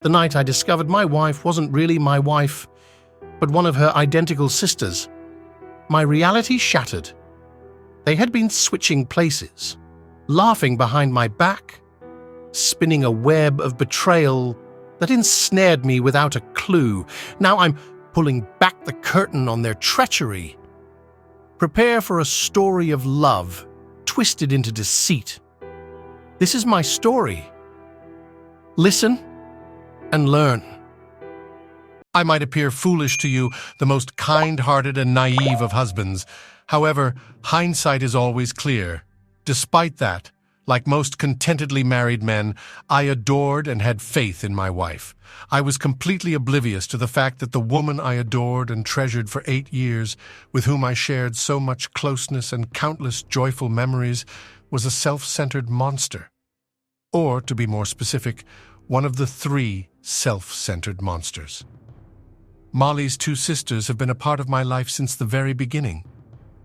The night I discovered my wife wasn't really my wife, but one of her identical sisters. My reality shattered. They had been switching places, laughing behind my back, spinning a web of betrayal that ensnared me without a clue. Now I'm pulling back the curtain on their treachery. Prepare for a story of love, twisted into deceit. This is my story. Listen and learn. I might appear foolish to you, the most kind-hearted and naive of husbands. However, hindsight is always clear. Despite that, like most contentedly married men, I adored and had faith in my wife. I was completely oblivious to the fact that the woman I adored and treasured for 8 years, with whom I shared so much closeness and countless joyful memories, was a self-centered monster. Or, to be more specific, one of the 3 self-centered monsters. Molly's 2 sisters have been a part of my life since the very beginning.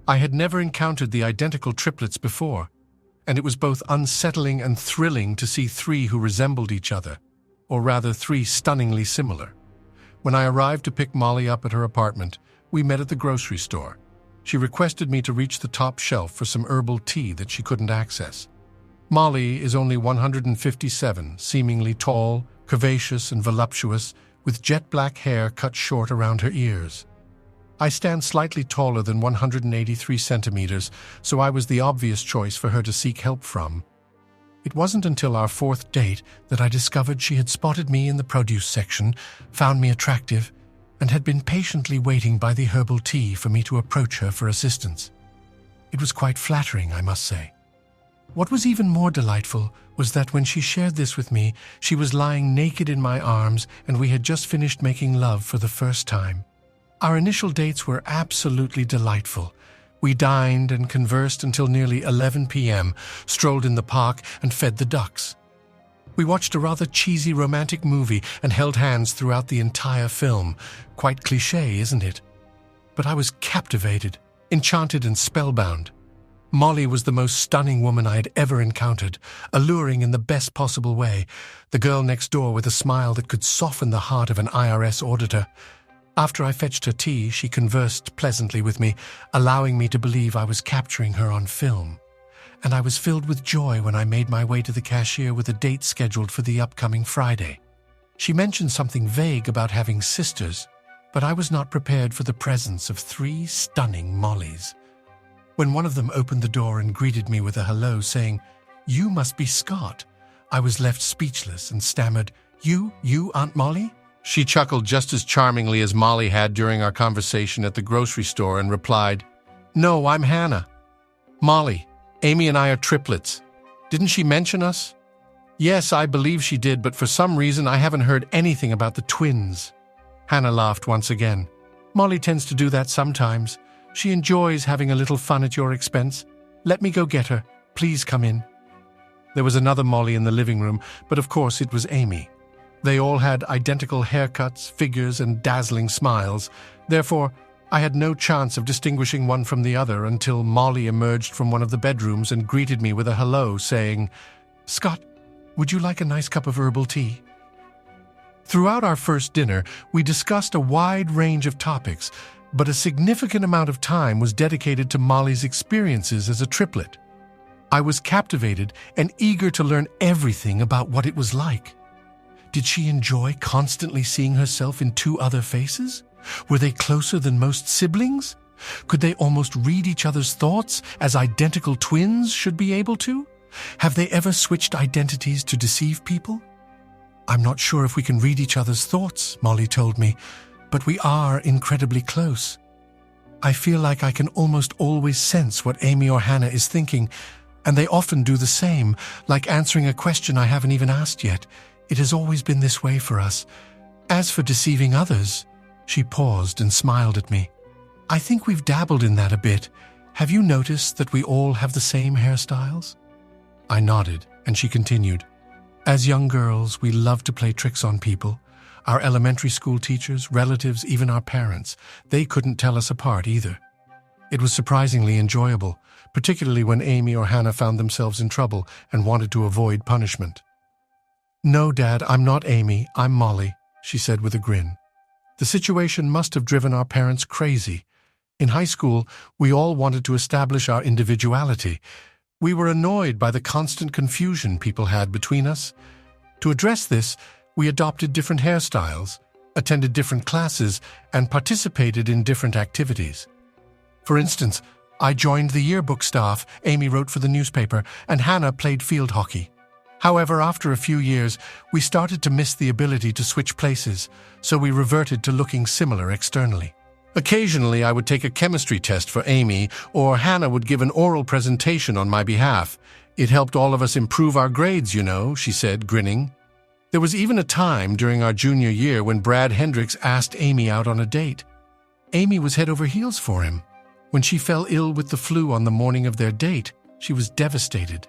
I had never encountered the identical triplets before, and it was both unsettling and thrilling to see 3 who resembled each other, or rather 3 stunningly similar. When I arrived to pick Molly up at her apartment, we met at the grocery store. She requested me to reach the top shelf for some herbal tea that she couldn't access. Molly is only 157, seemingly tall, curvaceous and voluptuous, with jet black hair cut short around her ears. I stand slightly taller than 183 centimeters, so I was the obvious choice for her to seek help from. It wasn't until our 4th date that I discovered she had spotted me in the produce section, found me attractive, and had been patiently waiting by the herbal tea for me to approach her for assistance. It was quite flattering, I must say. What was even more delightful was that when she shared this with me, she was lying naked in my arms and we had just finished making love for the first time. Our initial dates were absolutely delightful. We dined and conversed until nearly 11 p.m., strolled in the park and fed the ducks. We watched a rather cheesy romantic movie and held hands throughout the entire film. Quite cliché, isn't it? But I was captivated, enchanted and spellbound. Molly was the most stunning woman I had ever encountered, alluring in the best possible way, the girl next door with a smile that could soften the heart of an IRS auditor. After I fetched her tea, she conversed pleasantly with me, allowing me to believe I was capturing her on film. And I was filled with joy when I made my way to the cashier with a date scheduled for the upcoming Friday. She mentioned something vague about having sisters, but I was not prepared for the presence of 3 stunning Mollys. When one of them opened the door and greeted me with a hello, saying, "You must be Scott," I was left speechless and stammered, You, Aunt Molly?" She chuckled just as charmingly as Molly had during our conversation at the grocery store and replied, "No, I'm Hannah. Molly, Amy and I are triplets. Didn't she mention us?" "Yes, I believe she did, but for some reason I haven't heard anything about the twins." Hannah laughed once again. "Molly tends to do that sometimes. She enjoys having a little fun at your expense. Let me go get her. Please come in." There was another Molly in the living room, but of course it was Amy. They all had identical haircuts, figures, and dazzling smiles. Therefore, I had no chance of distinguishing one from the other until Molly emerged from one of the bedrooms and greeted me with a hello, saying, "Scott, would you like a nice cup of herbal tea?" Throughout our first dinner, we discussed a wide range of topics, but a significant amount of time was dedicated to Molly's experiences as a triplet. I was captivated and eager to learn everything about what it was like. Did she enjoy constantly seeing herself in 2 other faces? Were they closer than most siblings? Could they almost read each other's thoughts as identical twins should be able to? Have they ever switched identities to deceive people? "I'm not sure if we can read each other's thoughts," Molly told me, "but we are incredibly close. I feel like I can almost always sense what Amy or Hannah is thinking, and they often do the same, like answering a question I haven't even asked yet. It has always been this way for us. As for deceiving others," she paused and smiled at me, "I think we've dabbled in that a bit. Have you noticed that we all have the same hairstyles?" I nodded, and she continued, "As young girls, we love to play tricks on people. Our elementary school teachers, relatives, even our parents, they couldn't tell us apart either. It was surprisingly enjoyable, particularly when Amy or Hannah found themselves in trouble and wanted to avoid punishment." "No, Dad, I'm not Amy, I'm Molly," she said with a grin. The situation must have driven our parents crazy. In high school, we all wanted to establish our individuality. We were annoyed by the constant confusion people had between us. To address this, we adopted different hairstyles, attended different classes, and participated in different activities. For instance, I joined the yearbook staff, Amy wrote for the newspaper, and Hannah played field hockey. However, after a few years, we started to miss the ability to switch places, so we reverted to looking similar externally. Occasionally, I would take a chemistry test for Amy, or Hannah would give an oral presentation on my behalf. It helped all of us improve our grades, you know, she said, grinning. There was even a time during our junior year when Brad Hendricks asked Amy out on a date. Amy was head over heels for him. When she fell ill with the flu on the morning of their date, she was devastated.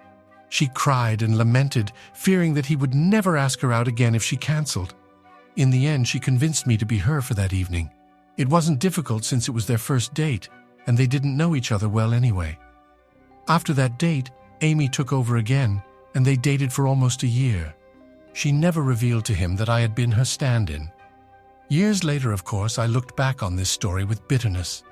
She cried and lamented, fearing that he would never ask her out again if she canceled. In the end, she convinced me to be her for that evening. It wasn't difficult since it was their first date, and they didn't know each other well anyway. After that date, Amy took over again, and they dated for almost a year. She never revealed to him that I had been her stand-in. Years later, of course, I looked back on this story with bitterness.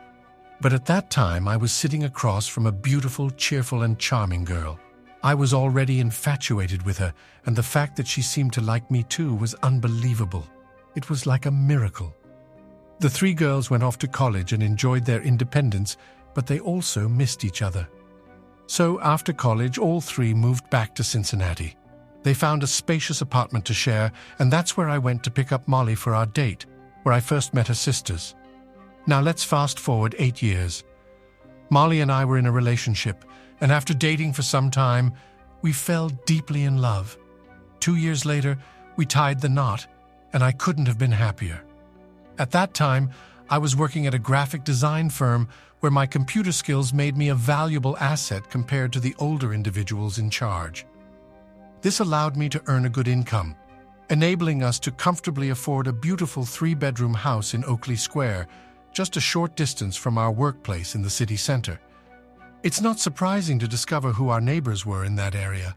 But at that time, I was sitting across from a beautiful, cheerful, and charming girl. I was already infatuated with her, and the fact that she seemed to like me too was unbelievable. It was like a miracle. The three girls went off to college and enjoyed their independence, but they also missed each other. So after college, all three moved back to Cincinnati. They found a spacious apartment to share, and that's where I went to pick up Molly for our date, where I first met her sisters. Now let's fast forward 8 years. Molly and I were in a relationship, and after dating for some time, we fell deeply in love. 2 years later, we tied the knot, and I couldn't have been happier. At that time, I was working at a graphic design firm where my computer skills made me a valuable asset compared to the older individuals in charge. This allowed me to earn a good income, enabling us to comfortably afford a beautiful 3-bedroom house in Oakley Square, just a short distance from our workplace in the city center. It's not surprising to discover who our neighbors were in that area.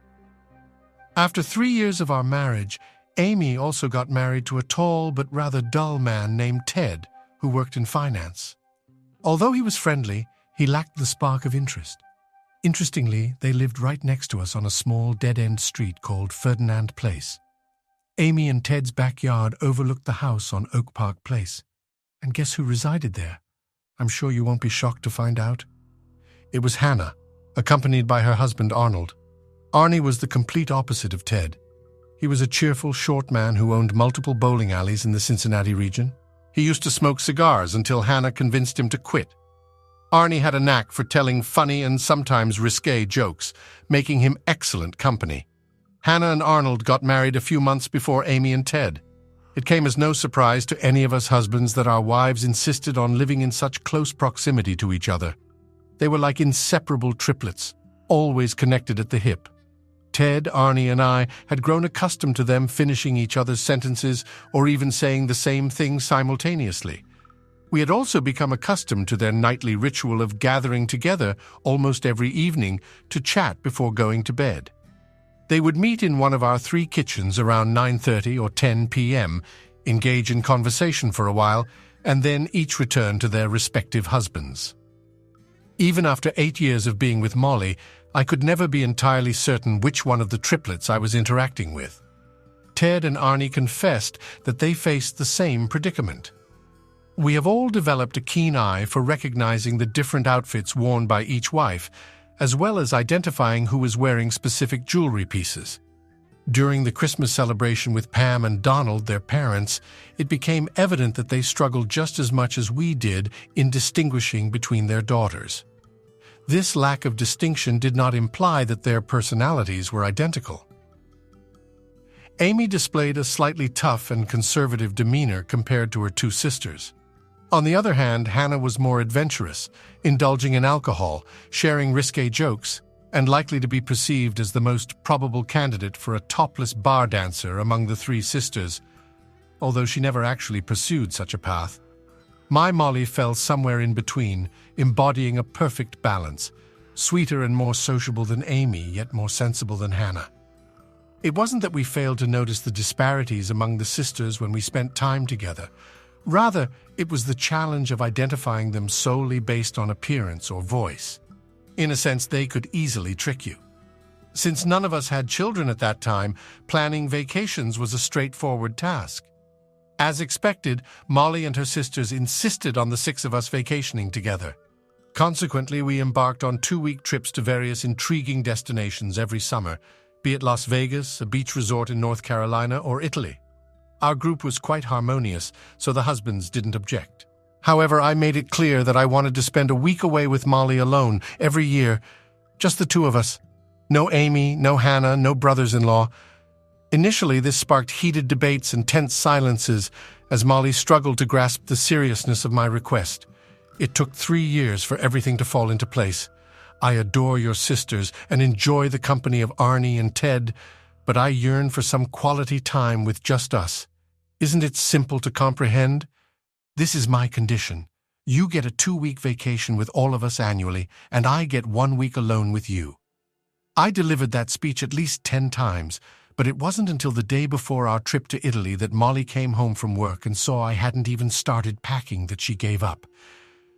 After 3 years of our marriage, Amy also got married to a tall but rather dull man named Ted, who worked in finance. Although he was friendly, he lacked the spark of interest. Interestingly, they lived right next to us on a small dead-end street called Ferdinand Place. Amy and Ted's backyard overlooked the house on Oak Park Place. And guess who resided there? I'm sure you won't be shocked to find out. It was Hannah, accompanied by her husband Arnold. Arnie was the complete opposite of Ted. He was a cheerful, short man who owned multiple bowling alleys in the Cincinnati region. He used to smoke cigars until Hannah convinced him to quit. Arnie had a knack for telling funny and sometimes risque jokes, making him excellent company. Hannah and Arnold got married a few months before Amy and Ted. It came as no surprise to any of us husbands that our wives insisted on living in such close proximity to each other. They were like inseparable triplets, always connected at the hip. Ted, Arnie, and I had grown accustomed to them finishing each other's sentences or even saying the same thing simultaneously. We had also become accustomed to their nightly ritual of gathering together almost every evening to chat before going to bed. They would meet in one of our 3 kitchens around 9:30 or 10 p.m., engage in conversation for a while, and then each return to their respective husbands. Even after 8 years of being with Molly, I could never be entirely certain which one of the triplets I was interacting with. Ted and Arnie confessed that they faced the same predicament. We have all developed a keen eye for recognizing the different outfits worn by each wife, as well as identifying who is wearing specific jewelry pieces. During the Christmas celebration with Pam and Donald, their parents, it became evident that they struggled just as much as we did in distinguishing between their daughters. This lack of distinction did not imply that their personalities were identical. Amy displayed a slightly tough and conservative demeanor compared to her 2 sisters. On the other hand, Hannah was more adventurous, indulging in alcohol, sharing risque jokes, and likely to be perceived as the most probable candidate for a topless bar dancer among the 3 sisters, although she never actually pursued such a path. My Molly fell somewhere in between, embodying a perfect balance, sweeter and more sociable than Amy, yet more sensible than Hannah. It wasn't that we failed to notice the disparities among the sisters when we spent time together. Rather, it was the challenge of identifying them solely based on appearance or voice. In a sense, they could easily trick you. Since none of us had children at that time, planning vacations was a straightforward task. As expected, Molly and her sisters insisted on the 6 of us vacationing together. Consequently, we embarked on 2-week trips to various intriguing destinations every summer, be it Las Vegas, a beach resort in North Carolina, or Italy. Our group was quite harmonious, so the husbands didn't object. However, I made it clear that I wanted to spend a week away with Molly alone every year, just the 2 of us. No Amy, no Hannah, no brothers-in-law. Initially, this sparked heated debates and tense silences as Molly struggled to grasp the seriousness of my request. It took 3 years for everything to fall into place. I adore your sisters and enjoy the company of Arnie and Ted, but I yearn for some quality time with just us. Isn't it simple to comprehend? This is my condition. You get a 2-week vacation with all of us annually, and I get 1 week alone with you. I delivered that speech at least 10 times, but it wasn't until the day before our trip to Italy that Molly came home from work and saw I hadn't even started packing that she gave up.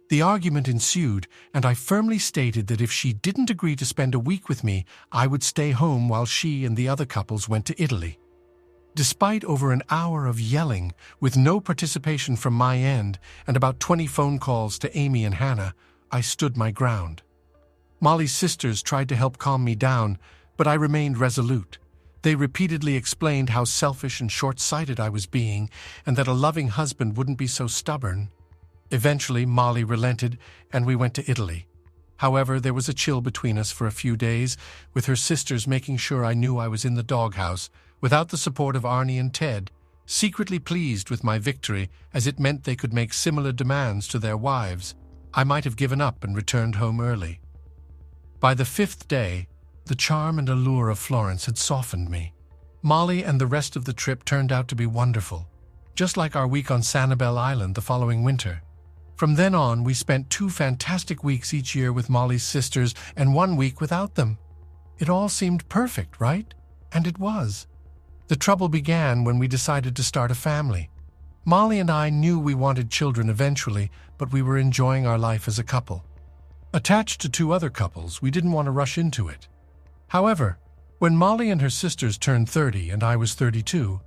The argument ensued, and I firmly stated that if she didn't agree to spend a week with me, I would stay home while she and the other couples went to Italy. Despite over an hour of yelling, with no participation from my end, and about 20 phone calls to Amy and Hannah, I stood my ground. Molly's sisters tried to help calm me down, but I remained resolute. They repeatedly explained how selfish and short-sighted I was being, and that a loving husband wouldn't be so stubborn. Eventually, Molly relented, and we went to Italy. However, there was a chill between us for a few days, with her sisters making sure I knew I was in the doghouse, without the support of Arnie and Ted, secretly pleased with my victory, as it meant they could make similar demands to their wives. I might have given up and returned home early. By the 5th day, the charm and allure of Florence had softened me. Molly and the rest of the trip turned out to be wonderful, just like our week on Sanibel Island the following winter. From then on, we spent 2 fantastic weeks each year with Molly's sisters and 1 week without them. It all seemed perfect, right? And it was. The trouble began when we decided to start a family. Molly and I knew we wanted children eventually, but we were enjoying our life as a couple. Attached to 2 other couples, we didn't want to rush into it. However, when Molly and her sisters turned 30 and I was 32,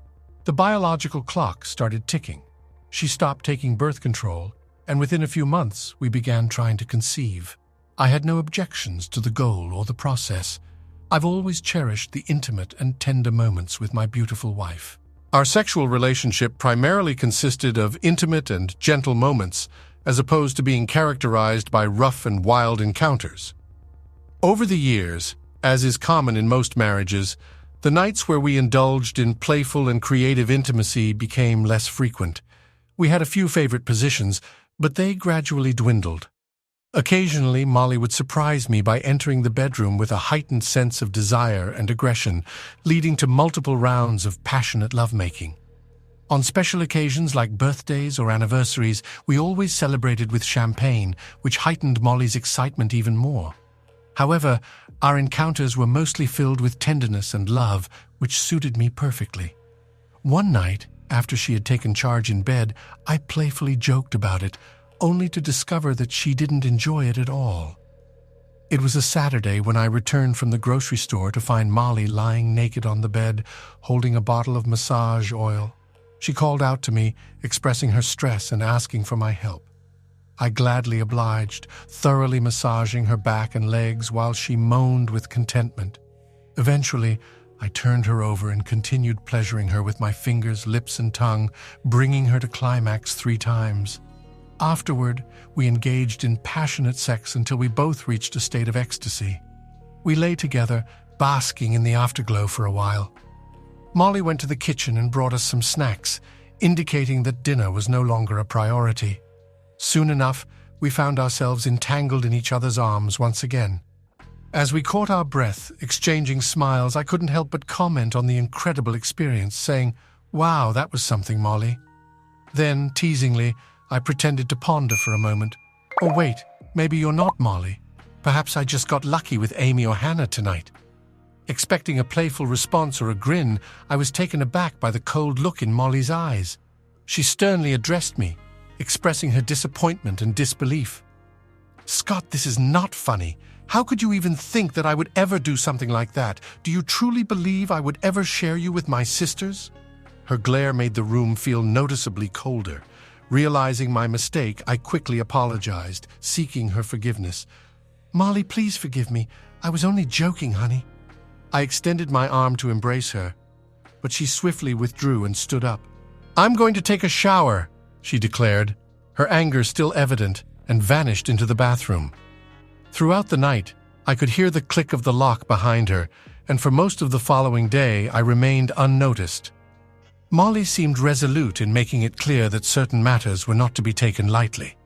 the biological clock started ticking. She stopped taking birth control, and within a few months, we began trying to conceive. I had no objections to the goal or the process. I've always cherished the intimate and tender moments with my beautiful wife. Our sexual relationship primarily consisted of intimate and gentle moments, as opposed to being characterized by rough and wild encounters. Over the years, as is common in most marriages, the nights where we indulged in playful and creative intimacy became less frequent. We had a few favorite positions, but they gradually dwindled. Occasionally, Molly would surprise me by entering the bedroom with a heightened sense of desire and aggression, leading to multiple rounds of passionate lovemaking. On special occasions like birthdays or anniversaries, we always celebrated with champagne, which heightened Molly's excitement even more. However, our encounters were mostly filled with tenderness and love, which suited me perfectly. One night, after she had taken charge in bed, I playfully joked about it, only to discover that she didn't enjoy it at all. It was a Saturday when I returned from the grocery store to find Molly lying naked on the bed, holding a bottle of massage oil. She called out to me, expressing her stress and asking for my help. I gladly obliged, thoroughly massaging her back and legs while she moaned with contentment. Eventually, I turned her over and continued pleasuring her with my fingers, lips, and tongue, bringing her to climax 3 times. Afterward, we engaged in passionate sex until we both reached a state of ecstasy. We lay together, basking in the afterglow for a while. Molly went to the kitchen and brought us some snacks, indicating that dinner was no longer a priority. Soon enough, we found ourselves entangled in each other's arms once again. As we caught our breath, exchanging smiles, I couldn't help but comment on the incredible experience, saying, "Wow, that was something, Molly." Then, teasingly, I pretended to ponder for a moment. "Oh wait, maybe you're not Molly. Perhaps I just got lucky with Amy or Hannah tonight." Expecting a playful response or a grin, I was taken aback by the cold look in Molly's eyes. She sternly addressed me, expressing her disappointment and disbelief. "Scott, this is not funny. How could you even think that I would ever do something like that? Do you truly believe I would ever share you with my sisters?" Her glare made the room feel noticeably colder. Realizing my mistake, I quickly apologized, seeking her forgiveness. "Molly, please forgive me. I was only joking, honey." I extended my arm to embrace her, but she swiftly withdrew and stood up. "I'm going to take a shower," she declared, her anger still evident, and vanished into the bathroom. Throughout the night, I could hear the click of the lock behind her, and for most of the following day I remained unnoticed. Molly seemed resolute in making it clear that certain matters were not to be taken lightly.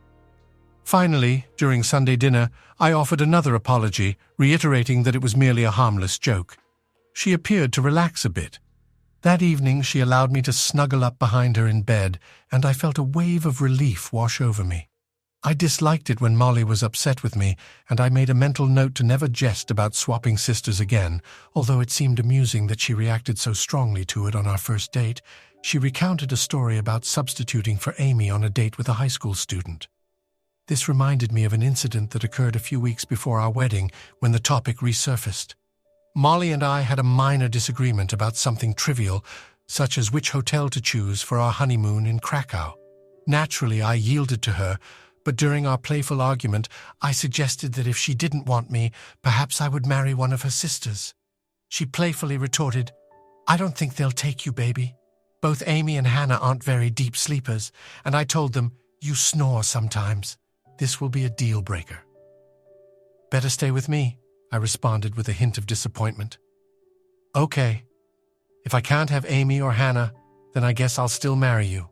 Finally, during Sunday dinner, I offered another apology, reiterating that it was merely a harmless joke. She appeared to relax a bit. That evening, she allowed me to snuggle up behind her in bed, and I felt a wave of relief wash over me. I disliked it when Molly was upset with me, and I made a mental note to never jest about swapping sisters again, although it seemed amusing that she reacted so strongly to it on our first date. She recounted a story about substituting for Amy on a date with a high school student. This reminded me of an incident that occurred a few weeks before our wedding when the topic resurfaced. Molly and I had a minor disagreement about something trivial, such as which hotel to choose for our honeymoon in Krakow. Naturally, I yielded to her, but during our playful argument, I suggested that if she didn't want me, perhaps I would marry one of her sisters. She playfully retorted, "I don't think they'll take you, baby. Both Amy and Hannah aren't very deep sleepers," and I told them, "You snore sometimes. This will be a deal breaker." "Better stay with me," I responded with a hint of disappointment. "Okay. If I can't have Amy or Hannah, then I guess I'll still marry you."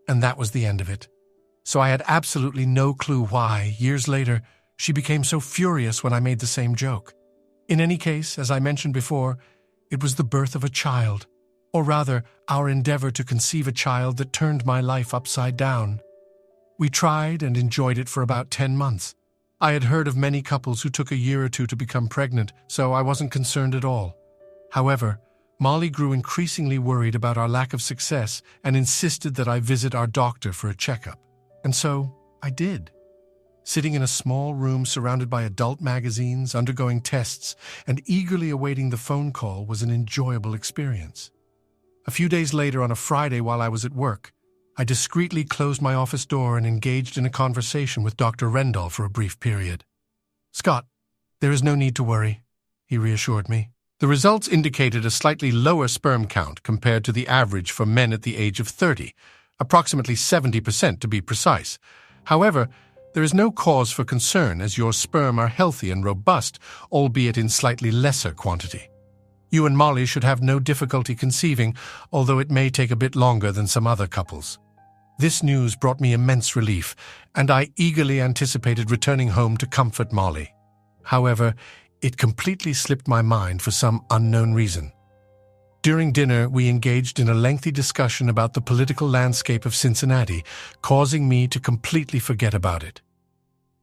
And that was the end of it. So I had absolutely no clue why, years later, she became so furious when I made the same joke. In any case, as I mentioned before, it was the birth of a child, or rather, our endeavor to conceive a child that turned my life upside down. We tried and enjoyed it for about 10 months. I had heard of many couples who took a year or two to become pregnant, so I wasn't concerned at all. However, Molly grew increasingly worried about our lack of success and insisted that I visit our doctor for a checkup. And so I did. Sitting in a small room surrounded by adult magazines, undergoing tests, and eagerly awaiting the phone call was an enjoyable experience. A few days later, on a Friday while I was at work, I discreetly closed my office door and engaged in a conversation with Dr. Rendall for a brief period. "Scott, there is no need to worry," he reassured me. The results indicated a slightly lower sperm count compared to the average for men at the age of 30, approximately 70% to be precise. However, there is no cause for concern as your sperm are healthy and robust, albeit in slightly lesser quantity. You and Molly should have no difficulty conceiving, although it may take a bit longer than some other couples. This news brought me immense relief, and I eagerly anticipated returning home to comfort Molly. However, it completely slipped my mind for some unknown reason. During dinner, we engaged in a lengthy discussion about the political landscape of Cincinnati, causing me to completely forget about it.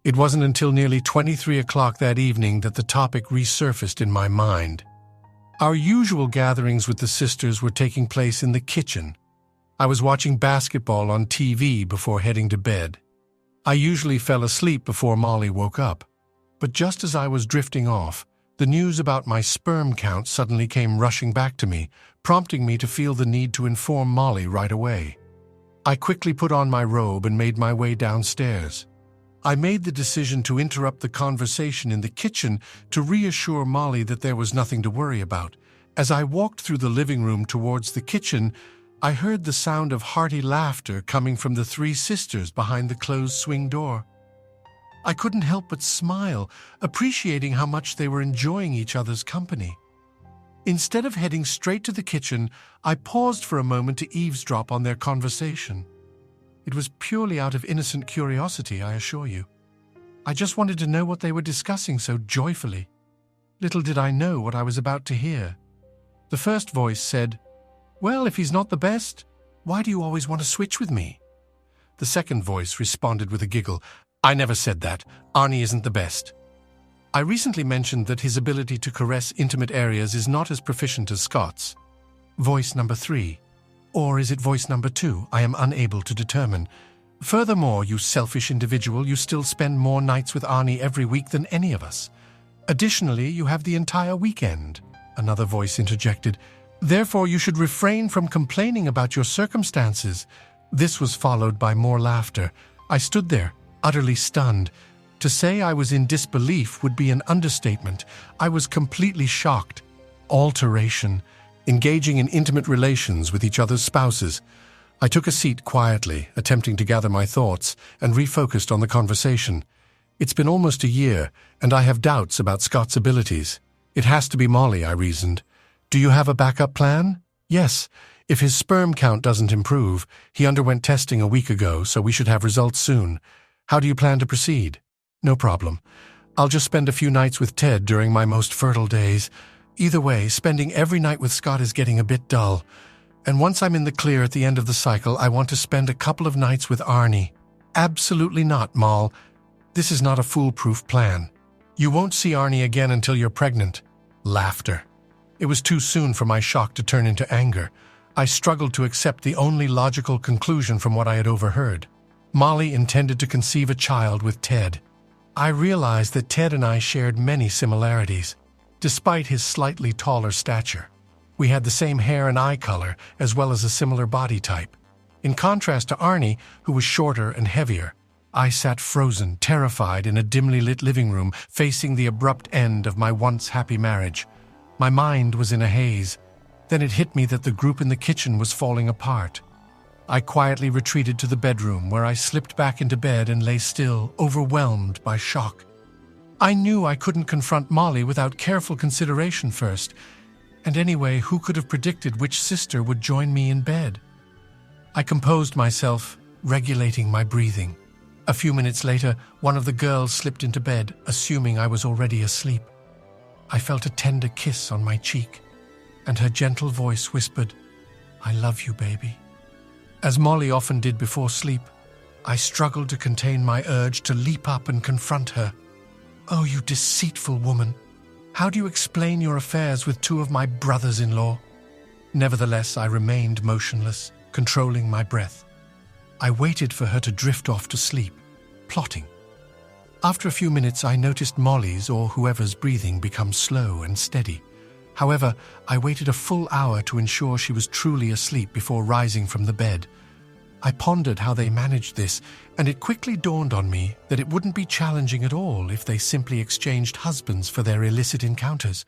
It wasn't until nearly 23 o'clock that evening that the topic resurfaced in my mind. Our usual gatherings with the sisters were taking place in the kitchen. I was watching basketball on TV before heading to bed. I usually fell asleep before Molly woke up. But just as I was drifting off, the news about my sperm count suddenly came rushing back to me, prompting me to feel the need to inform Molly right away. I quickly put on my robe and made my way downstairs. I made the decision to interrupt the conversation in the kitchen to reassure Molly that there was nothing to worry about. As I walked through the living room towards the kitchen, I heard the sound of hearty laughter coming from the three sisters behind the closed swing door. I couldn't help but smile, appreciating how much they were enjoying each other's company. Instead of heading straight to the kitchen, I paused for a moment to eavesdrop on their conversation. It was purely out of innocent curiosity, I assure you. I just wanted to know what they were discussing so joyfully. Little did I know what I was about to hear. The first voice said, "Well, if he's not the best, why do you always want to switch with me?" The second voice responded with a giggle, "I never said that. Arnie isn't the best." I recently mentioned that his ability to caress intimate areas is not as proficient as Scott's. Voice number 3. Or is it voice number 2? I am unable to determine. Furthermore, you selfish individual, you still spend more nights with Arnie every week than any of us. Additionally, you have the entire weekend. Another voice interjected. Therefore, you should refrain from complaining about your circumstances. This was followed by more laughter. I stood there, utterly stunned. To say I was in disbelief would be an understatement. I was completely shocked. Alteration. Engaging in intimate relations with each other's spouses. I took a seat quietly, attempting to gather my thoughts, and refocused on the conversation. It's been almost a year, and I have doubts about Scott's abilities. It has to be Molly, I reasoned. Do you have a backup plan? Yes. If his sperm count doesn't improve, he underwent testing a week ago, so we should have results soon. How do you plan to proceed? No problem. I'll just spend a few nights with Ted during my most fertile days. Either way, spending every night with Scott is getting a bit dull. And once I'm in the clear at the end of the cycle, I want to spend a couple of nights with Arnie. Absolutely not, Moll. This is not a foolproof plan. You won't see Arnie again until you're pregnant. Laughter. It was too soon for my shock to turn into anger. I struggled to accept the only logical conclusion from what I had overheard. Molly intended to conceive a child with Ted. I realized that Ted and I shared many similarities. Despite his slightly taller stature, we had the same hair and eye color, as well as a similar body type. In contrast to Arnie, who was shorter and heavier, I sat frozen, terrified in a dimly lit living room, facing the abrupt end of my once happy marriage. My mind was in a haze. Then it hit me that the group in the kitchen was falling apart. I quietly retreated to the bedroom, where I slipped back into bed and lay still, overwhelmed by shock. I knew I couldn't confront Molly without careful consideration first. And anyway, who could have predicted which sister would join me in bed? I composed myself, regulating my breathing. A few minutes later, one of the girls slipped into bed, assuming I was already asleep. I felt a tender kiss on my cheek, and her gentle voice whispered, "I love you, baby." As Molly often did before sleep, I struggled to contain my urge to leap up and confront her. "Oh, you deceitful woman! How do you explain your affairs with two of my brothers-in-law?" Nevertheless, I remained motionless, controlling my breath. I waited for her to drift off to sleep, plotting. After a few minutes, I noticed Molly's or whoever's breathing become slow and steady. However, I waited a full hour to ensure she was truly asleep before rising from the bed. I pondered how they managed this, and it quickly dawned on me that it wouldn't be challenging at all if they simply exchanged husbands for their illicit encounters.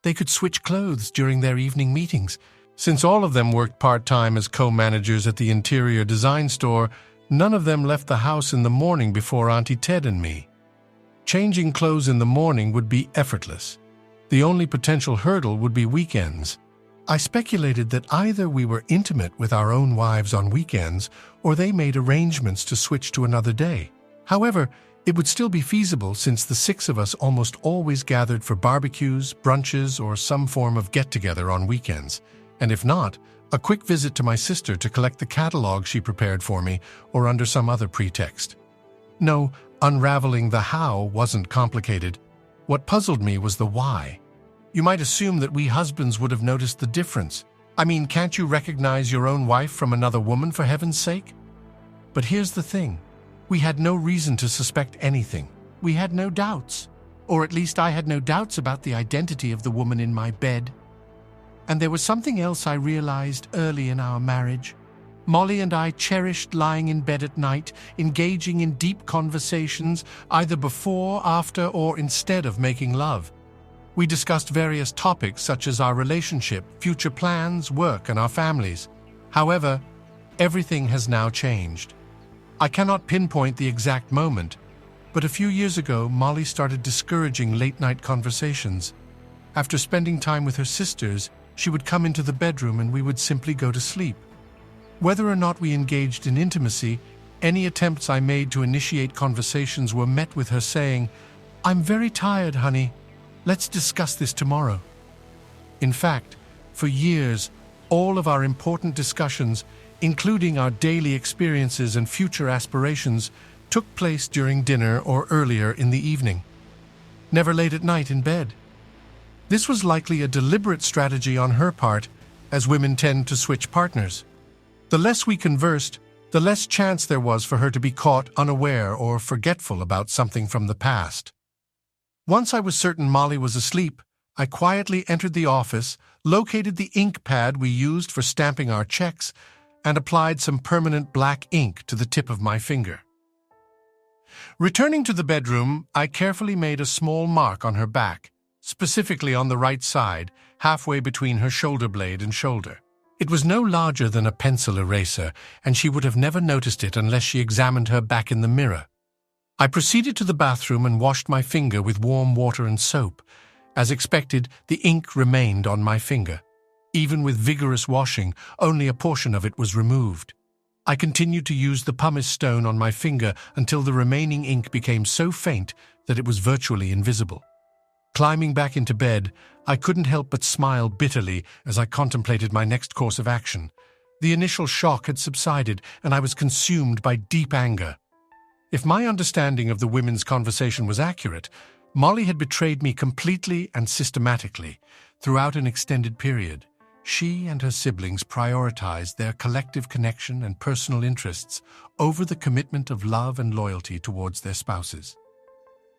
They could switch clothes during their evening meetings. Since all of them worked part-time as co-managers at the interior design store, none of them left the house in the morning before Auntie Ted and me. Changing clothes in the morning would be effortless. The only potential hurdle would be weekends. I speculated that either we were intimate with our own wives on weekends, or they made arrangements to switch to another day. However, it would still be feasible since the six of us almost always gathered for barbecues, brunches, or some form of get-together on weekends. And if not, a quick visit to my sister to collect the catalog she prepared for me, or under some other pretext. No, unraveling the how wasn't complicated. What puzzled me was the why. You might assume that we husbands would have noticed the difference. I mean, can't you recognize your own wife from another woman, for heaven's sake? But here's the thing. We had no reason to suspect anything. We had no doubts. Or at least I had no doubts about the identity of the woman in my bed. And there was something else I realized early in our marriage. Molly and I cherished lying in bed at night, engaging in deep conversations, either before, after, or instead of making love. We discussed various topics such as our relationship, future plans, work, and our families. However, everything has now changed. I cannot pinpoint the exact moment, but a few years ago, Molly started discouraging late-night conversations. After spending time with her sisters, she would come into the bedroom and we would simply go to sleep. Whether or not we engaged in intimacy, any attempts I made to initiate conversations were met with her saying, "I'm very tired, honey. Let's discuss this tomorrow." In fact, for years, all of our important discussions, including our daily experiences and future aspirations, took place during dinner or earlier in the evening. never late at night in bed. This was likely a deliberate strategy on her part, as women tend to switch partners. The less we conversed, the less chance there was for her to be caught unaware or forgetful about something from the past. Once I was certain Molly was asleep, I quietly entered the office, located the ink pad we used for stamping our checks, and applied some permanent black ink to the tip of my finger. Returning to the bedroom, I carefully made a small mark on her back, specifically on the right side, halfway between her shoulder blade and shoulder. It was no larger than a pencil eraser, and she would have never noticed it unless she examined her back in the mirror. I proceeded to the bathroom and washed my finger with warm water and soap. As expected, the ink remained on my finger. Even with vigorous washing, only a portion of it was removed. I continued to use the pumice stone on my finger until the remaining ink became so faint that it was virtually invisible. Climbing back into bed, I couldn't help but smile bitterly as I contemplated my next course of action. The initial shock had subsided, and I was consumed by deep anger. If my understanding of the women's conversation was accurate, Molly had betrayed me completely and systematically. Throughout an extended period, she and her siblings prioritized their collective connection and personal interests over the commitment of love and loyalty towards their spouses.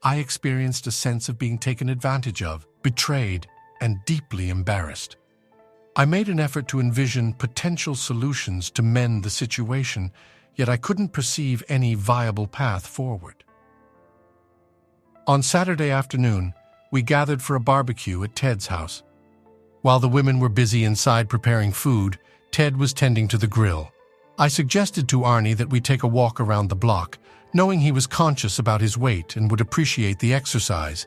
I experienced a sense of being taken advantage of, betrayed, and deeply embarrassed. I made an effort to envision potential solutions to mend the situation, yet I couldn't perceive any viable path forward. On Saturday afternoon, we gathered for a barbecue at Ted's house. While the women were busy inside preparing food, Ted was tending to the grill. I suggested to Arnie that we take a walk around the block, knowing he was conscious about his weight and would appreciate the exercise.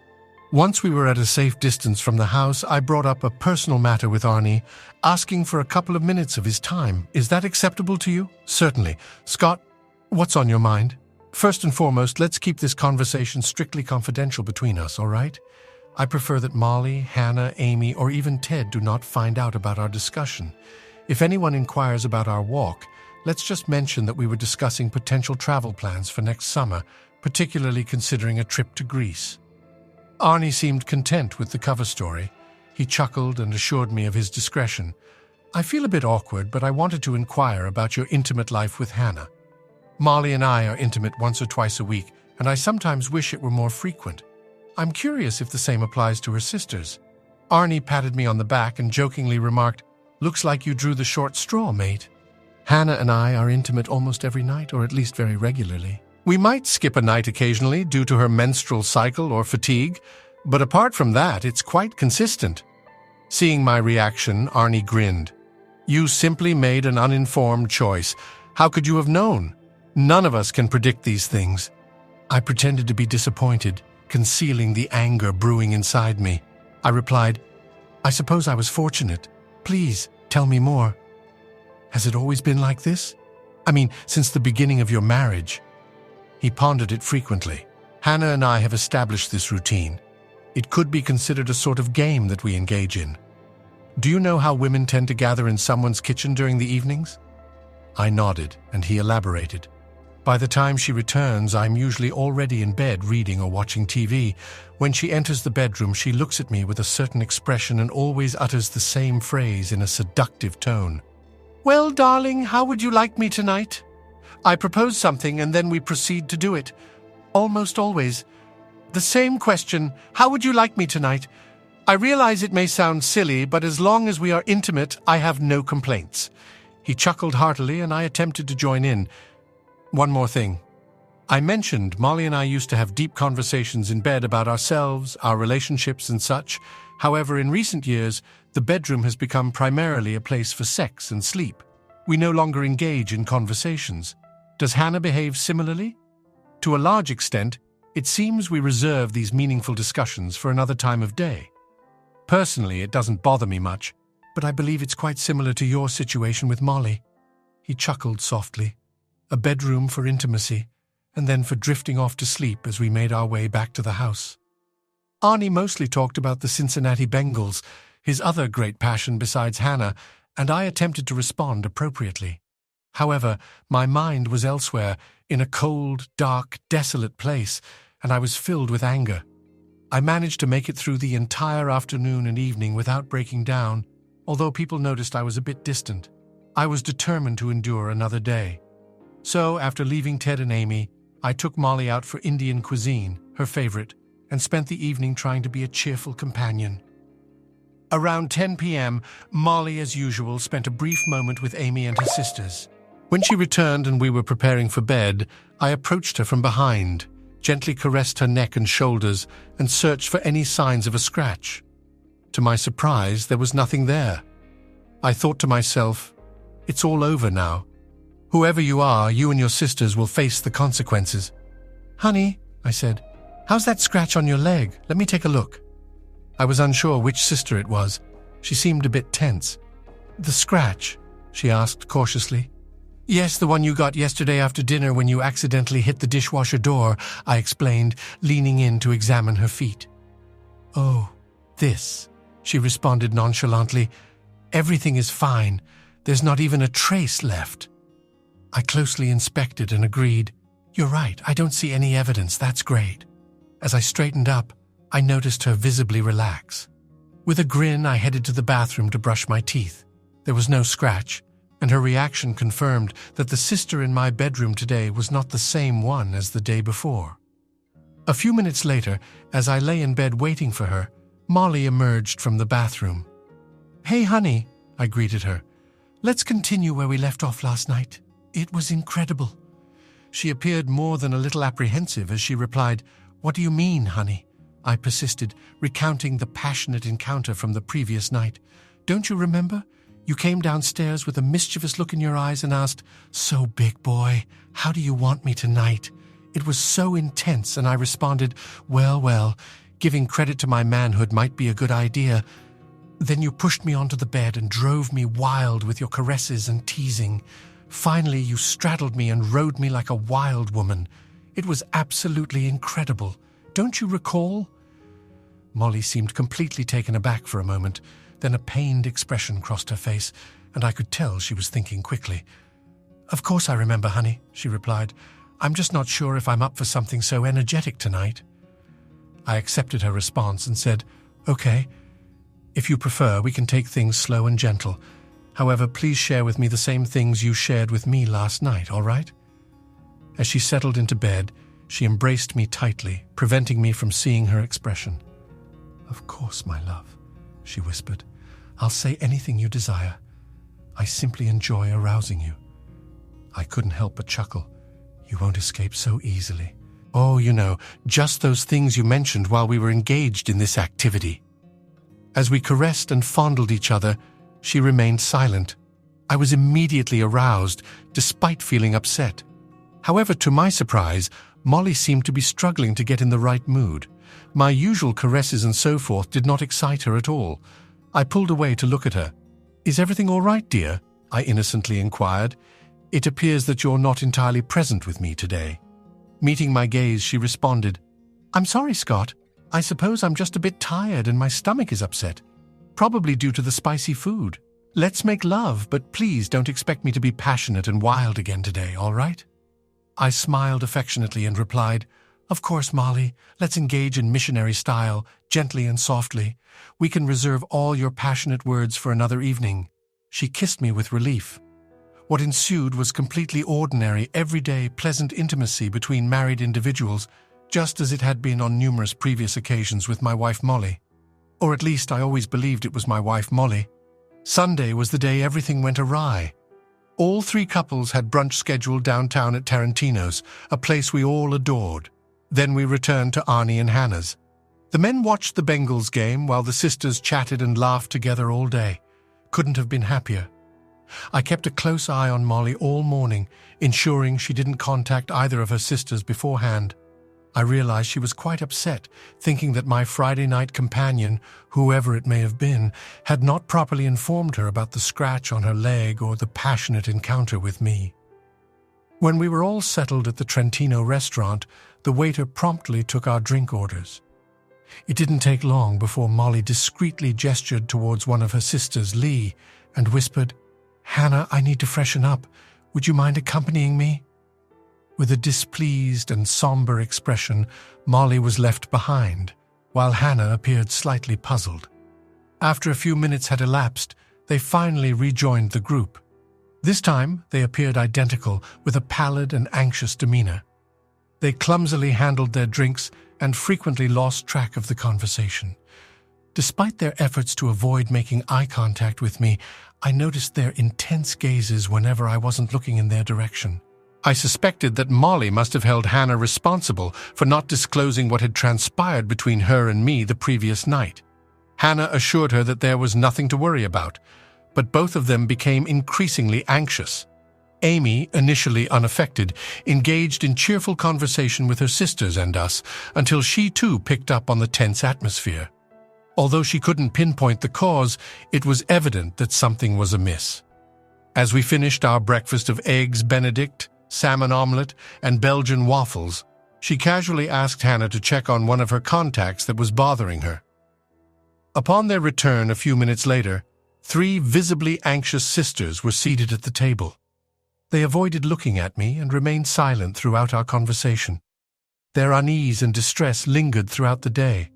Once we were at a safe distance from the house, I brought up a personal matter with Arnie, asking for a couple of minutes of his time. Is that acceptable to you? Certainly. Scott, what's on your mind? First and foremost, let's keep this conversation strictly confidential between us, all right? I prefer that Molly, Hannah, Amy, or even Ted do not find out about our discussion. If anyone inquires about our walk, let's just mention that we were discussing potential travel plans for next summer, particularly considering a trip to Greece. Arnie seemed content with the cover story. He chuckled and assured me of his discretion. I feel a bit awkward, but I wanted to inquire about your intimate life with Hannah. Molly and I are intimate once or twice a week, and I sometimes wish it were more frequent. I'm curious if the same applies to her sisters. Arnie patted me on the back and jokingly remarked, "Looks like you drew the short straw, mate." Hannah and I are intimate almost every night, or at least very regularly. We might skip a night occasionally due to her menstrual cycle or fatigue, but apart from that, it's quite consistent. Seeing my reaction, Arnie grinned. "You simply made an uninformed choice. How could you have known? None of us can predict these things." I pretended to be disappointed, concealing the anger brewing inside me. I replied, "I suppose I was fortunate. Please, tell me more. Has it always been like this? I mean, since the beginning of your marriage?" He pondered it frequently. "Hannah and I have established this routine. It could be considered a sort of game that we engage in. Do you know how women tend to gather in someone's kitchen during the evenings?" I nodded, and he elaborated. "By the time she returns, I'm usually already in bed reading or watching TV. When she enters the bedroom, she looks at me with a certain expression and always utters the same phrase in a seductive tone. 'Well, darling, how would you like me tonight?' I propose something and then we proceed to do it. Almost always. The same question, 'How would you like me tonight?' I realize it may sound silly, but as long as we are intimate, I have no complaints." He chuckled heartily and I attempted to join in. "One more thing. I mentioned Molly and I used to have deep conversations in bed about ourselves, our relationships and such. However, in recent years, the bedroom has become primarily a place for sex and sleep. We no longer engage in conversations. Does Hannah behave similarly? To a large extent, it seems we reserve these meaningful discussions for another time of day. Personally, it doesn't bother me much, but I believe it's quite similar to your situation with Molly." He chuckled softly. A bedroom for intimacy, and then for drifting off to sleep as we made our way back to the house. Arnie mostly talked about the Cincinnati Bengals, his other great passion besides Hannah, and I attempted to respond appropriately. However, my mind was elsewhere, in a cold, dark, desolate place, and I was filled with anger. I managed to make it through the entire afternoon and evening without breaking down, although people noticed I was a bit distant. I was determined to endure another day. So, after leaving Ted and Amy, I took Molly out for Indian cuisine, her favorite, and spent the evening trying to be a cheerful companion. Around 10 p.m., Molly, as usual, spent a brief moment with Amy and her sisters. When she returned and we were preparing for bed, I approached her from behind, gently caressed her neck and shoulders, and searched for any signs of a scratch. To my surprise, there was nothing there. I thought to myself, it's all over now. Whoever you are, you and your sisters will face the consequences. Honey, I said, how's that scratch on your leg? Let me take a look. I was unsure which sister it was. She seemed a bit tense. The scratch? She asked cautiously. Yes, the one you got yesterday after dinner when you accidentally hit the dishwasher door, I explained, leaning in to examine her feet. Oh, this, she responded nonchalantly. Everything is fine. There's not even a trace left. I closely inspected and agreed. You're right, I don't see any evidence. That's great. As I straightened up, I noticed her visibly relax. With a grin, I headed to the bathroom to brush my teeth. There was no scratch, and her reaction confirmed that the sister in my bedroom today was not the same one as the day before. A few minutes later, as I lay in bed waiting for her, Molly emerged from the bathroom. Hey, honey, I greeted her. Let's continue where we left off last night. It was incredible. She appeared more than a little apprehensive as she replied, What do you mean, honey? I persisted, recounting the passionate encounter from the previous night. Don't you remember? You came downstairs with a mischievous look in your eyes and asked, So, big boy, how do you want me tonight? It was so intense, and I responded, Well, giving credit to my manhood might be a good idea. Then you pushed me onto the bed and drove me wild with your caresses and teasing. Finally, you straddled me and rode me like a wild woman. It was absolutely incredible. Don't you recall? Molly seemed completely taken aback for a moment. Then a pained expression crossed her face, and I could tell she was thinking quickly. Of course I remember, honey, she replied. I'm just not sure if I'm up for something so energetic tonight. I accepted her response and said, Okay, if you prefer, we can take things slow and gentle. However, please share with me the same things you shared with me last night, all right? As she settled into bed, she embraced me tightly, preventing me from seeing her expression. Of course, my love, she whispered. I'll say anything you desire. I simply enjoy arousing you. I couldn't help but chuckle. You won't escape so easily. Oh, just those things you mentioned while we were engaged in this activity. As we caressed and fondled each other, she remained silent. I was immediately aroused, despite feeling upset. However, to my surprise, Molly seemed to be struggling to get in the right mood. My usual caresses and so forth did not excite her at all. I pulled away to look at her. Is everything all right, dear? I innocently inquired. It appears that you're not entirely present with me today. Meeting my gaze, she responded, I'm sorry, Scott. I suppose I'm just a bit tired and my stomach is upset. Probably due to the spicy food. Let's make love, but please don't expect me to be passionate and wild again today, all right? I smiled affectionately and replied, Of course, Molly. Let's engage in missionary style, gently and softly. We can reserve all your passionate words for another evening. She kissed me with relief. What ensued was completely ordinary, everyday, pleasant intimacy between married individuals, just as it had been on numerous previous occasions with my wife Molly. Or at least I always believed it was my wife Molly. Sunday was the day everything went awry. All three couples had brunch scheduled downtown at Tarantino's, a place we all adored. Then we returned to Arnie and Hannah's. The men watched the Bengals game while the sisters chatted and laughed together all day. Couldn't have been happier. I kept a close eye on Molly all morning, ensuring she didn't contact either of her sisters beforehand. I realized she was quite upset, thinking that my Friday night companion, whoever it may have been, had not properly informed her about the scratch on her leg or the passionate encounter with me. When we were all settled at the Trentino restaurant, the waiter promptly took our drink orders. It didn't take long before Molly discreetly gestured towards one of her sisters, Lee, and whispered, Hannah, I need to freshen up. Would you mind accompanying me? With a displeased and somber expression, Molly was left behind, while Hannah appeared slightly puzzled. After a few minutes had elapsed, they finally rejoined the group. This time, they appeared identical, with a pallid and anxious demeanor. They clumsily handled their drinks and frequently lost track of the conversation. Despite their efforts to avoid making eye contact with me, I noticed their intense gazes whenever I wasn't looking in their direction. I suspected that Molly must have held Hannah responsible for not disclosing what had transpired between her and me the previous night. Hannah assured her that there was nothing to worry about, but both of them became increasingly anxious. Amy, initially unaffected, engaged in cheerful conversation with her sisters and us until she too picked up on the tense atmosphere. Although she couldn't pinpoint the cause, it was evident that something was amiss. As we finished our breakfast of eggs Benedict, salmon omelette, and Belgian waffles, she casually asked Hannah to check on one of her contacts that was bothering her. Upon their return a few minutes later, 3 visibly anxious sisters were seated at the table. They avoided looking at me and remained silent throughout our conversation. Their unease and distress lingered throughout the day.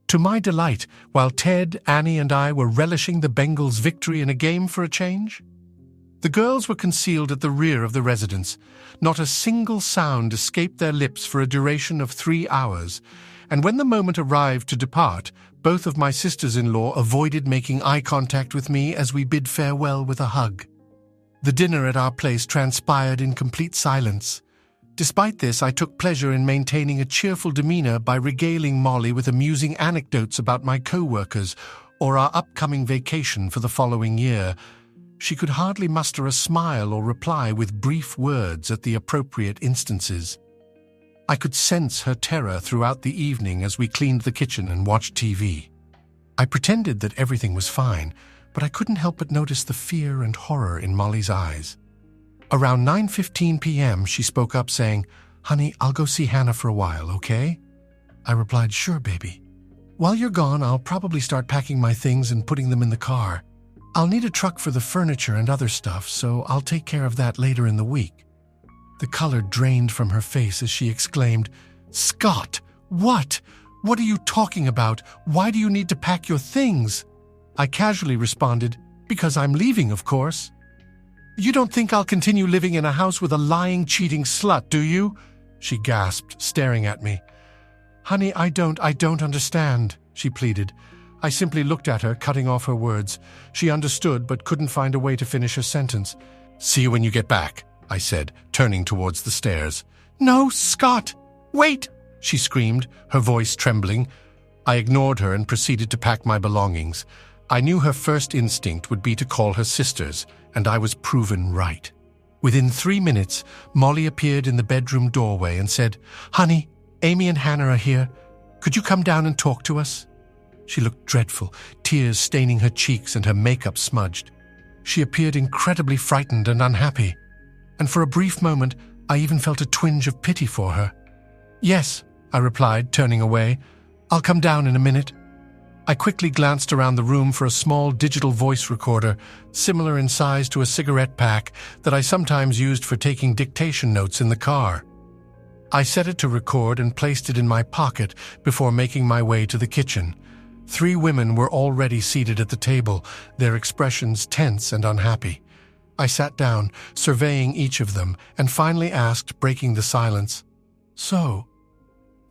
To my delight, while Ted, Annie, and I were relishing the Bengals' victory in a game for a change, the girls were concealed at the rear of the residence. Not a single sound escaped their lips for a duration of 3 hours, and when the moment arrived to depart, both of my sisters-in-law avoided making eye contact with me as we bid farewell with a hug. The dinner at our place transpired in complete silence. Despite this, I took pleasure in maintaining a cheerful demeanor by regaling Molly with amusing anecdotes about my co-workers or our upcoming vacation for the following year. She could hardly muster a smile or reply with brief words at the appropriate instances. I could sense her terror throughout the evening as we cleaned the kitchen and watched TV. I pretended that everything was fine, but I couldn't help but notice the fear and horror in Molly's eyes. Around 9:15 p.m., she spoke up saying, "Honey, I'll go see Hannah for a while, okay?" I replied, "Sure, baby. While you're gone, I'll probably start packing my things and putting them in the car. I'll need a truck for the furniture and other stuff, so I'll take care of that later in the week." The color drained from her face as she exclaimed, "Scott, what? What are you talking about? Why do you need to pack your things?" I casually responded, "Because I'm leaving, of course." "You don't think I'll continue living in a house with a lying, cheating slut, do you?" she gasped, staring at me. "Honey, I don't understand," she pleaded. I simply looked at her, cutting off her words. She understood, but couldn't find a way to finish her sentence. "See you when you get back," I said, turning towards the stairs. "No, Scott! Wait!" she screamed, her voice trembling. I ignored her and proceeded to pack my belongings. I knew her first instinct would be to call her sisters, and I was proven right. Within 3 minutes, Molly appeared in the bedroom doorway and said, "Honey, Amy and Hannah are here. Could you come down and talk to us?" She looked dreadful, tears staining her cheeks and her makeup smudged. She appeared incredibly frightened and unhappy, and for a brief moment, I even felt a twinge of pity for her. "Yes," I replied, turning away. "I'll come down in a minute." I quickly glanced around the room for a small digital voice recorder, similar in size to a cigarette pack that I sometimes used for taking dictation notes in the car. I set it to record and placed it in my pocket before making my way to the kitchen. 3 women were already seated at the table, their expressions tense and unhappy. I sat down, surveying each of them, and finally asked, breaking the silence, "So?"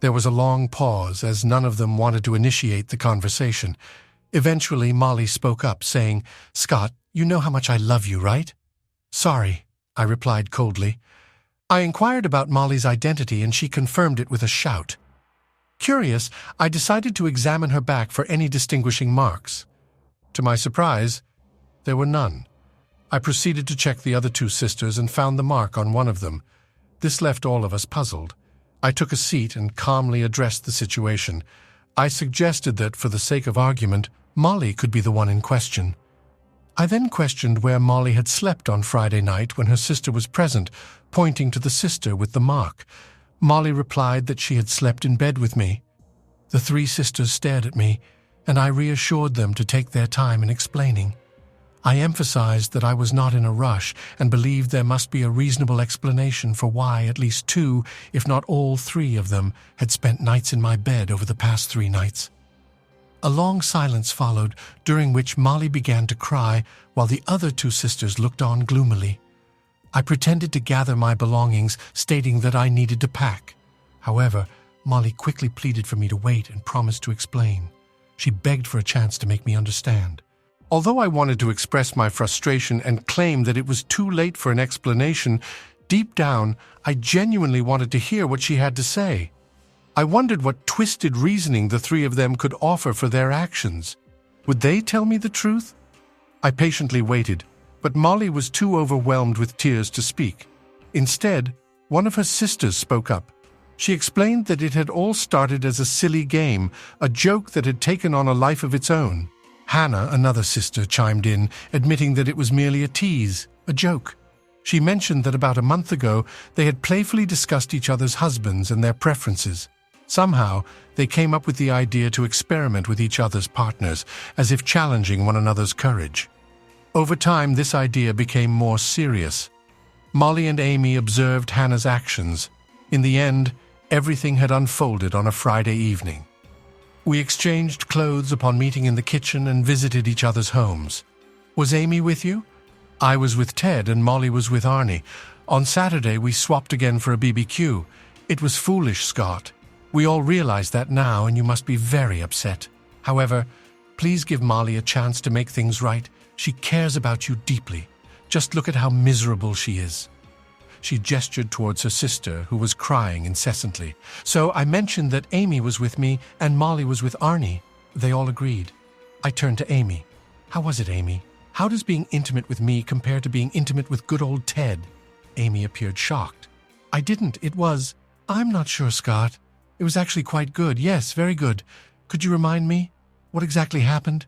There was a long pause as none of them wanted to initiate the conversation. Eventually, Molly spoke up, saying, "Scott, you know how much I love you, right?" "Sorry," I replied coldly. I inquired about Molly's identity and she confirmed it with a shout. Curious, I decided to examine her back for any distinguishing marks. To my surprise, there were none. I proceeded to check the other 2 sisters and found the mark on one of them. This left all of us puzzled. I took a seat and calmly addressed the situation. I suggested that, for the sake of argument, Molly could be the one in question. I then questioned where Molly had slept on Friday night when her sister was present, pointing to the sister with the mark. Molly replied that she had slept in bed with me. The 3 sisters stared at me, and I reassured them to take their time in explaining. I emphasized that I was not in a rush and believed there must be a reasonable explanation for why at least 2, if not all 3 of them, had spent nights in my bed over the past 3 nights. A long silence followed, during which Molly began to cry while the other 2 sisters looked on gloomily. I pretended to gather my belongings, stating that I needed to pack. However, Molly quickly pleaded for me to wait and promised to explain. She begged for a chance to make me understand. Although I wanted to express my frustration and claim that it was too late for an explanation, deep down, I genuinely wanted to hear what she had to say. I wondered what twisted reasoning the 3 of them could offer for their actions. Would they tell me the truth? I patiently waited, but Molly was too overwhelmed with tears to speak. Instead, one of her sisters spoke up. She explained that it had all started as a silly game, a joke that had taken on a life of its own. Hannah, another sister, chimed in, admitting that it was merely a tease, a joke. She mentioned that about a month ago they had playfully discussed each other's husbands and their preferences. Somehow, they came up with the idea to experiment with each other's partners, as if challenging one another's courage. Over time, this idea became more serious. Molly and Amy observed Hannah's actions. In the end, everything had unfolded on a Friday evening. We exchanged clothes upon meeting in the kitchen and visited each other's homes. Was Amy with you? I was with Ted and Molly was with Arnie. On Saturday, we swapped again for a BBQ. It was foolish, Scott. We all realize that now, and you must be very upset. However, please give Molly a chance to make things right. She cares about you deeply. Just look at how miserable she is. She gestured towards her sister, who was crying incessantly. So I mentioned that Amy was with me and Molly was with Arnie. They all agreed. I turned to Amy. How was it, Amy? How does being intimate with me compare to being intimate with good old Ted? Amy appeared shocked. I didn't. I'm not sure, Scott. It was actually quite good. Yes, very good. Could you remind me? What exactly happened?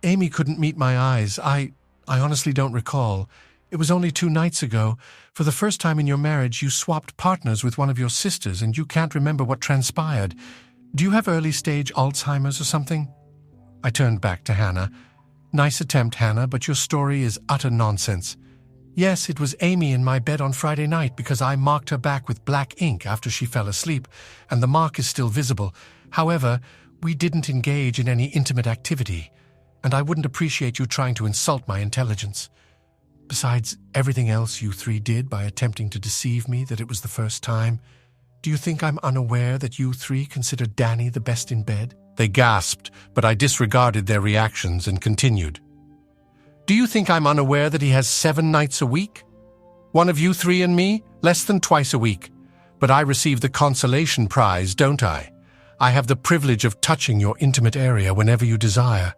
Amy couldn't meet my eyes. I honestly don't recall. It was only 2 nights ago. For the first time in your marriage, you swapped partners with one of your sisters, and you can't remember what transpired. Do you have early-stage Alzheimer's or something? I turned back to Hannah. Nice attempt, Hannah, but your story is utter nonsense. Yes, it was Amy in my bed on Friday night because I marked her back with black ink after she fell asleep, and the mark is still visible. However, we didn't engage in any intimate activity, and I wouldn't appreciate you trying to insult my intelligence. Besides everything else you 3 did by attempting to deceive me that it was the first time, do you think I'm unaware that you 3 consider Danny the best in bed? They gasped, but I disregarded their reactions and continued. Do you think I'm unaware that he has 7 nights a week? One of you 3 and me, less than twice a week. But I receive the consolation prize, don't I? I have the privilege of touching your intimate area whenever you desire.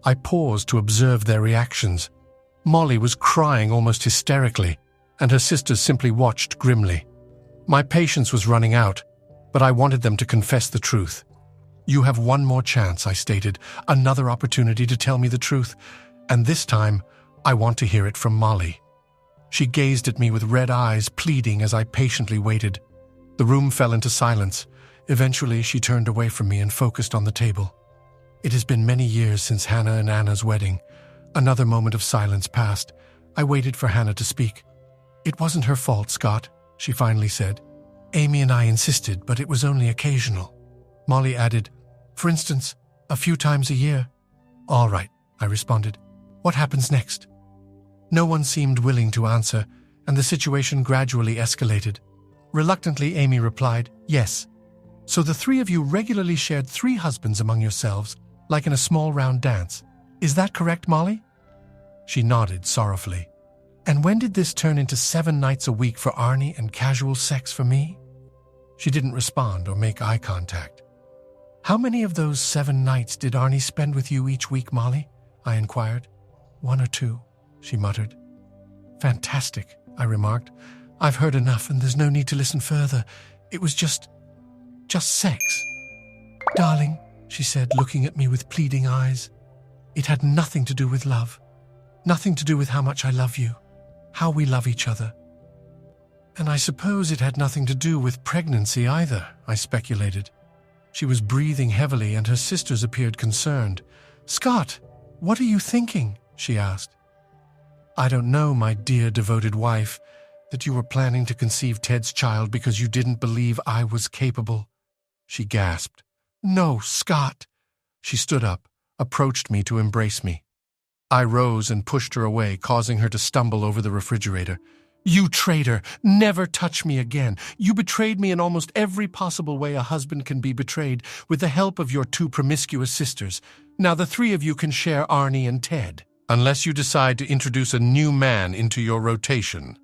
I paused to observe their reactions. Molly was crying almost hysterically, and her sisters simply watched grimly. My patience was running out, but I wanted them to confess the truth. You have one more chance, I stated, another opportunity to tell me the truth, and this time I want to hear it from Molly. She gazed at me with red eyes, pleading as I patiently waited. The room fell into silence. Eventually, she turned away from me and focused on the table. It has been many years since Hannah and Anna's wedding. Another moment of silence passed. I waited for Hannah to speak. It wasn't her fault, Scott, she finally said. Amy and I insisted, but it was only occasional. Molly added, for instance, a few times a year. All right, I responded. What happens next? No one seemed willing to answer, and the situation gradually escalated. Reluctantly, Amy replied, yes. So the 3 of you regularly shared 3 husbands among yourselves, like in a small round dance. Is that correct, Molly? She nodded sorrowfully. And when did this turn into 7 nights a week for Arnie and casual sex for me? She didn't respond or make eye contact. How many of those 7 nights did Arnie spend with you each week, Molly? I inquired. 1 or 2, she muttered. Fantastic, I remarked. I've heard enough and there's no need to listen further. It was just sex. Darling, she said, looking at me with pleading eyes. It had nothing to do with love. Nothing to do with how much I love you, how we love each other. And I suppose it had nothing to do with pregnancy either, I speculated. She was breathing heavily and her sisters appeared concerned. Scott, what are you thinking? She asked. I don't know, my dear devoted wife, that you were planning to conceive Ted's child because you didn't believe I was capable." She gasped. "No, Scott." She stood up, approached me to embrace me. I rose and pushed her away, causing her to stumble over the refrigerator. "You traitor! Never touch me again! You betrayed me in almost every possible way a husband can be betrayed, with the help of your two promiscuous sisters. Now the three of you can share Arnie and Ted, unless you decide to introduce a new man into your rotation."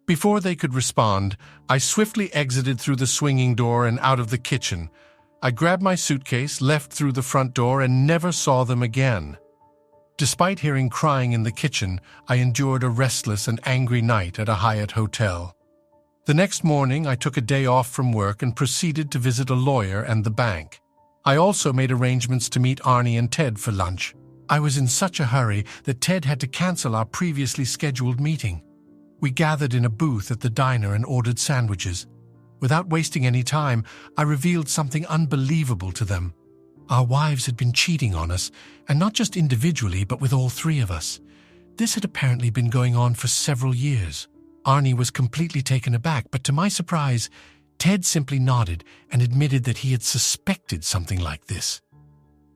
Before they could respond, I swiftly exited through the swinging door and out of the kitchen. I grabbed my suitcase, left through the front door, and never saw them again. Despite hearing crying in the kitchen, I endured a restless and angry night at a Hyatt hotel. The next morning, I took a day off from work and proceeded to visit a lawyer and the bank. I also made arrangements to meet Arnie and Ted for lunch. I was in such a hurry that Ted had to cancel our previously scheduled meeting. We gathered in a booth at the diner and ordered sandwiches. Without wasting any time, I revealed something unbelievable to them. Our wives had been cheating on us, and not just individually, but with all three of us. This had apparently been going on for several years. Arnie was completely taken aback, but to my surprise, Ted simply nodded and admitted that he had suspected something like this.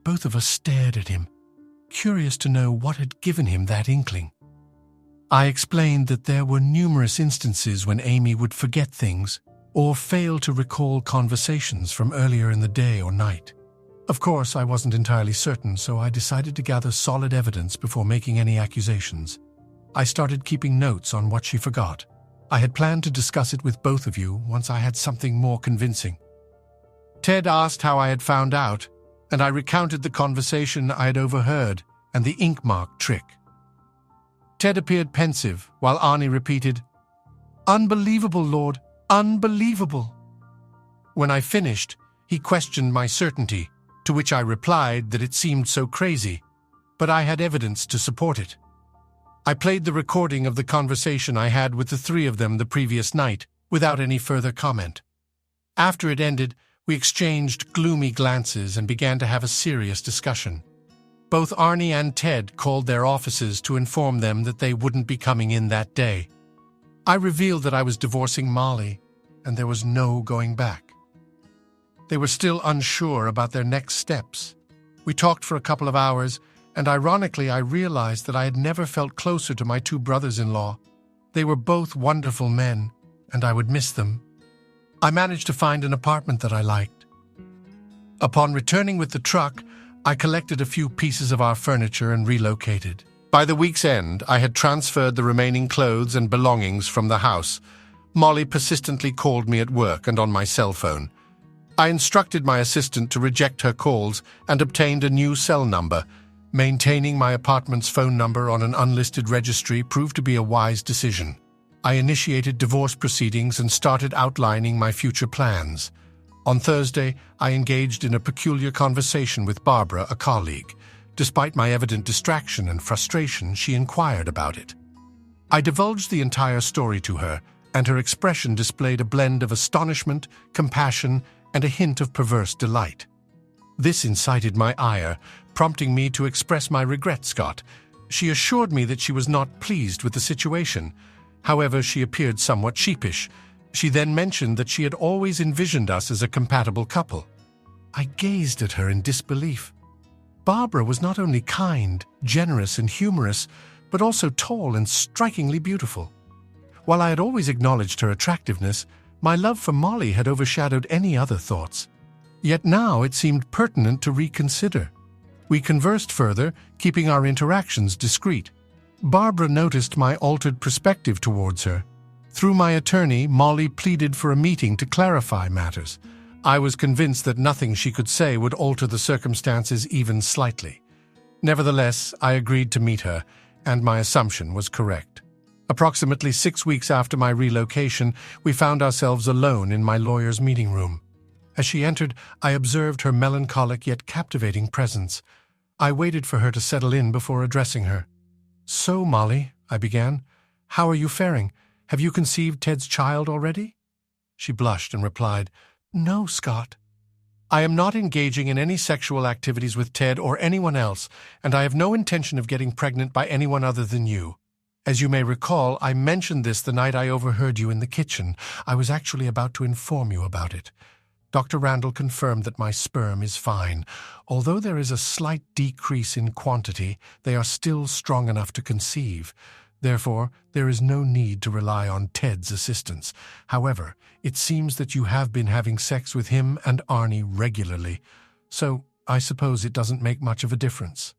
Both of us stared at him, curious to know what had given him that inkling. I explained that there were numerous instances when Amy would forget things or fail to recall conversations from earlier in the day or night. Of course, I wasn't entirely certain, so I decided to gather solid evidence before making any accusations. I started keeping notes on what she forgot. I had planned to discuss it with both of you once I had something more convincing. Ted asked how I had found out, and I recounted the conversation I had overheard and the ink mark trick. Ted appeared pensive, while Arnie repeated, "Unbelievable, Lord, unbelievable." When I finished, he questioned my certainty, to which I replied that it seemed so crazy, but I had evidence to support it. I played the recording of the conversation I had with the three of them the previous night, without any further comment. After it ended, we exchanged gloomy glances and began to have a serious discussion. Both Arnie and Ted called their offices to inform them that they wouldn't be coming in that day. I revealed that I was divorcing Molly, and there was no going back. They were still unsure about their next steps. We talked for a couple of hours, and ironically I realized that I had never felt closer to my two brothers-in-law. They were both wonderful men, and I would miss them. I managed to find an apartment that I liked. Upon returning with the truck, I collected a few pieces of our furniture and relocated. By the week's end, I had transferred the remaining clothes and belongings from the house. Molly persistently called me at work and on my cell phone. I instructed my assistant to reject her calls and obtained a new cell number. Maintaining my apartment's phone number on an unlisted registry proved to be a wise decision. I initiated divorce proceedings and started outlining my future plans. On Thursday, I engaged in a peculiar conversation with Barbara, a colleague. Despite my evident distraction and frustration, she inquired about it. I divulged the entire story to her, and her expression displayed a blend of astonishment, compassion, and a hint of perverse delight. This incited my ire, prompting me to express my regret, Scott. She assured me that she was not pleased with the situation. However, she appeared somewhat sheepish. She then mentioned that she had always envisioned us as a compatible couple. I gazed at her in disbelief. Barbara was not only kind, generous, and humorous, but also tall and strikingly beautiful. While I had always acknowledged her attractiveness, my love for Molly had overshadowed any other thoughts. Yet now it seemed pertinent to reconsider. We conversed further, keeping our interactions discreet. Barbara noticed my altered perspective towards her. Through my attorney, Molly pleaded for a meeting to clarify matters. I was convinced that nothing she could say would alter the circumstances even slightly. Nevertheless, I agreed to meet her, and my assumption was correct. Approximately 6 weeks after my relocation, we found ourselves alone in my lawyer's meeting room. As she entered, I observed her melancholic yet captivating presence. I waited for her to settle in before addressing her. "So, Molly," I began, "how are you faring? Have you conceived Ted's child already?" She blushed and replied, "No, Scott. I am not engaging in any sexual activities with Ted or anyone else, and I have no intention of getting pregnant by anyone other than you." As you may recall, I mentioned this the night I overheard you in the kitchen. I was actually about to inform you about it. Dr. Randall confirmed that my sperm is fine. Although there is a slight decrease in quantity, they are still strong enough to conceive. Therefore, there is no need to rely on Ted's assistance. However, it seems that you have been having sex with him and Arnie regularly, so I suppose it doesn't make much of a difference.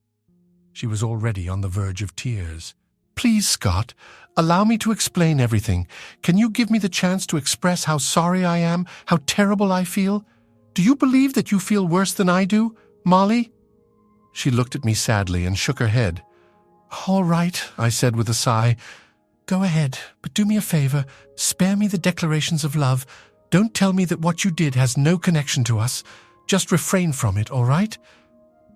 She was already on the verge of tears. Please, Scott, allow me to explain everything. Can you give me the chance to express how sorry I am, how terrible I feel? Do you believe that you feel worse than I do, Molly? She looked at me sadly and shook her head. All right, I said with a sigh. Go ahead, but do me a favor. Spare me the declarations of love. Don't tell me that what you did has no connection to us. Just refrain from it, all right?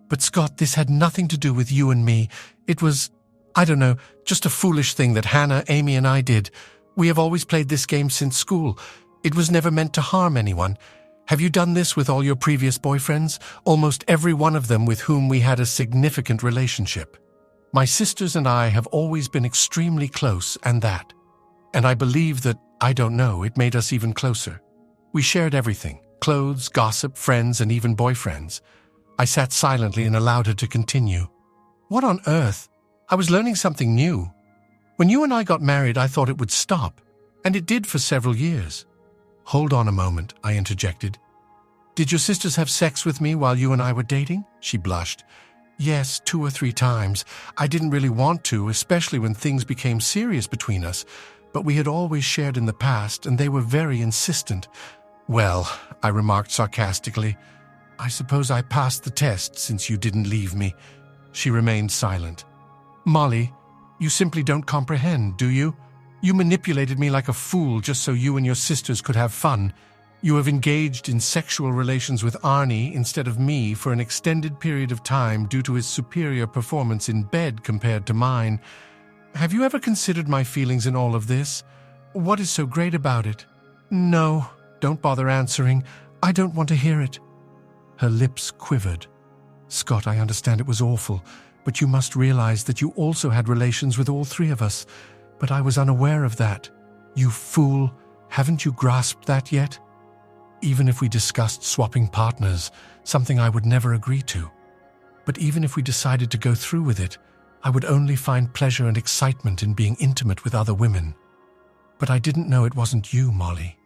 But Scott, this had nothing to do with you and me. It was, I don't know, just a foolish thing that Hannah, Amy, and I did. We have always played this game since school. It was never meant to harm anyone. Have you done this with all your previous boyfriends? Almost every one of them with whom we had a significant relationship. My sisters and I have always been extremely close, and I believe that, I don't know, it made us even closer. We shared everything, clothes, gossip, friends, and even boyfriends. I sat silently and allowed her to continue. What on earth? I was learning something new. When you and I got married, I thought it would stop, and it did for several years. Hold on a moment, I interjected. Did your sisters have sex with me while you and I were dating? She blushed. Yes, 2 or 3 times. I didn't really want to, especially when things became serious between us, but we had always shared in the past, and they were very insistent. Well, I remarked sarcastically, I suppose I passed the test since you didn't leave me. She remained silent. Molly, you simply don't comprehend, do you? You manipulated me like a fool just so you and your sisters could have fun. You have engaged in sexual relations with Arnie instead of me for an extended period of time due to his superior performance in bed compared to mine. Have you ever considered my feelings in all of this? What is so great about it? No, don't bother answering. I don't want to hear it. Her lips quivered. Scott, I understand it was awful, but you must realize that you also had relations with all 3 of us. But I was unaware of that. You fool, haven't you grasped that yet? Even if we discussed swapping partners, something I would never agree to. But even if we decided to go through with it, I would only find pleasure and excitement in being intimate with other women. But I didn't know it wasn't you, Molly.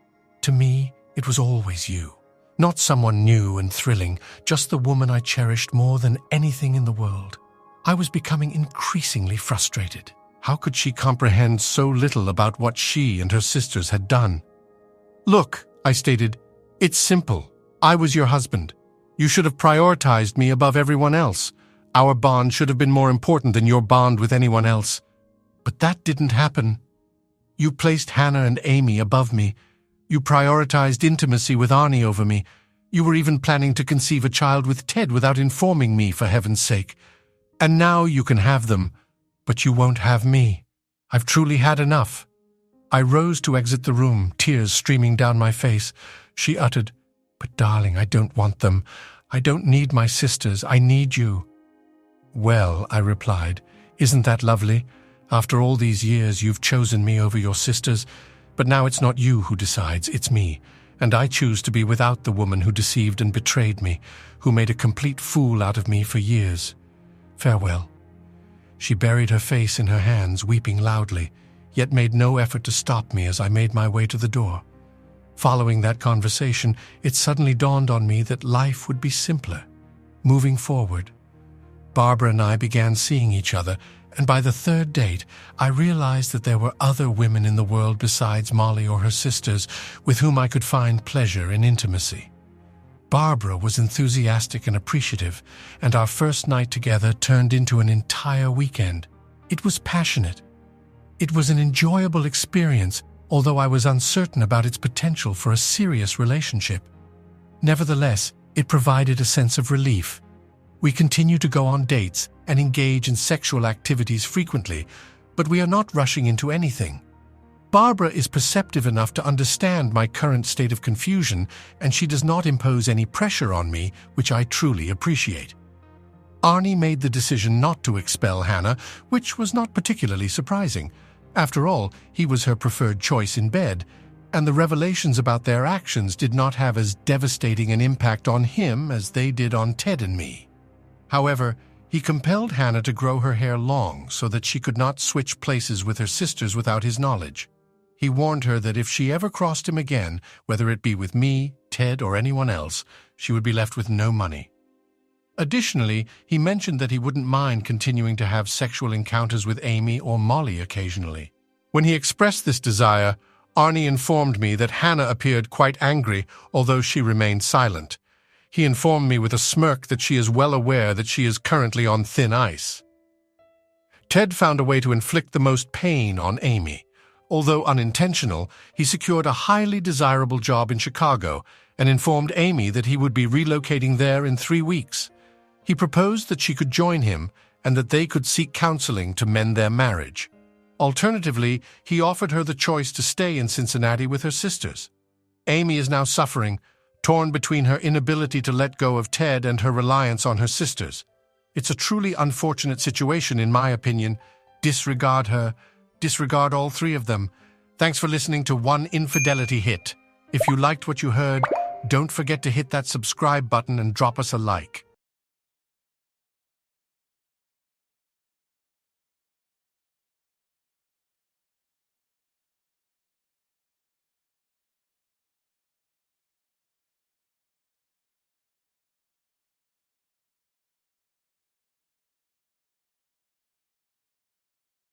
To me, it was always you. Not someone new and thrilling, just the woman I cherished more than anything in the world. I was becoming increasingly frustrated. How could she comprehend so little about what she and her sisters had done? Look, I stated, it's simple. I was your husband. You should have prioritized me above everyone else. Our bond should have been more important than your bond with anyone else. But that didn't happen. You placed Hannah and Amy above me. You prioritized intimacy with Arnie over me. You were even planning to conceive a child with Ted without informing me, for heaven's sake. And now you can have them, but you won't have me. I've truly had enough. I rose to exit the room, tears streaming down my face. She uttered, But darling, I don't want them. I don't need my sisters. I need you. Well, I replied, isn't that lovely? After all these years, you've chosen me over your sisters, but now it's not you who decides, it's me, and I choose to be without the woman who deceived and betrayed me, who made a complete fool out of me for years. Farewell. She buried her face in her hands, weeping loudly, yet made no effort to stop me as I made my way to the door. Following that conversation, it suddenly dawned on me that life would be simpler, moving forward. Barbara and I began seeing each other, and by the 3rd date, I realized that there were other women in the world besides Molly or her sisters with whom I could find pleasure and intimacy. Barbara was enthusiastic and appreciative, and our first night together turned into an entire weekend. It was passionate. It was an enjoyable experience, although I was uncertain about its potential for a serious relationship. Nevertheless, it provided a sense of relief. We continue to go on dates and engage in sexual activities frequently, but we are not rushing into anything. Barbara is perceptive enough to understand my current state of confusion, and she does not impose any pressure on me, which I truly appreciate. Arnie made the decision not to expel Hannah, which was not particularly surprising. After all, he was her preferred choice in bed, and the revelations about their actions did not have as devastating an impact on him as they did on Ted and me. However, he compelled Hannah to grow her hair long so that she could not switch places with her sisters without his knowledge. He warned her that if she ever crossed him again, whether it be with me, Ted, or anyone else, she would be left with no money. Additionally, he mentioned that he wouldn't mind continuing to have sexual encounters with Amy or Molly occasionally. When he expressed this desire, Arnie informed me that Hannah appeared quite angry, although she remained silent. He informed me with a smirk that she is well aware that she is currently on thin ice. Ted found a way to inflict the most pain on Amy. Although unintentional, he secured a highly desirable job in Chicago and informed Amy that he would be relocating there in 3 weeks. He proposed that she could join him and that they could seek counseling to mend their marriage. Alternatively, he offered her the choice to stay in Cincinnati with her sisters. Amy is now suffering, torn between her inability to let go of Ted and her reliance on her sisters. It's a truly unfortunate situation, in my opinion. Disregard her. Disregard all 3 of them. Thanks for listening to One Infidelity Hit. If you liked what you heard, don't forget to hit that subscribe button and drop us a like.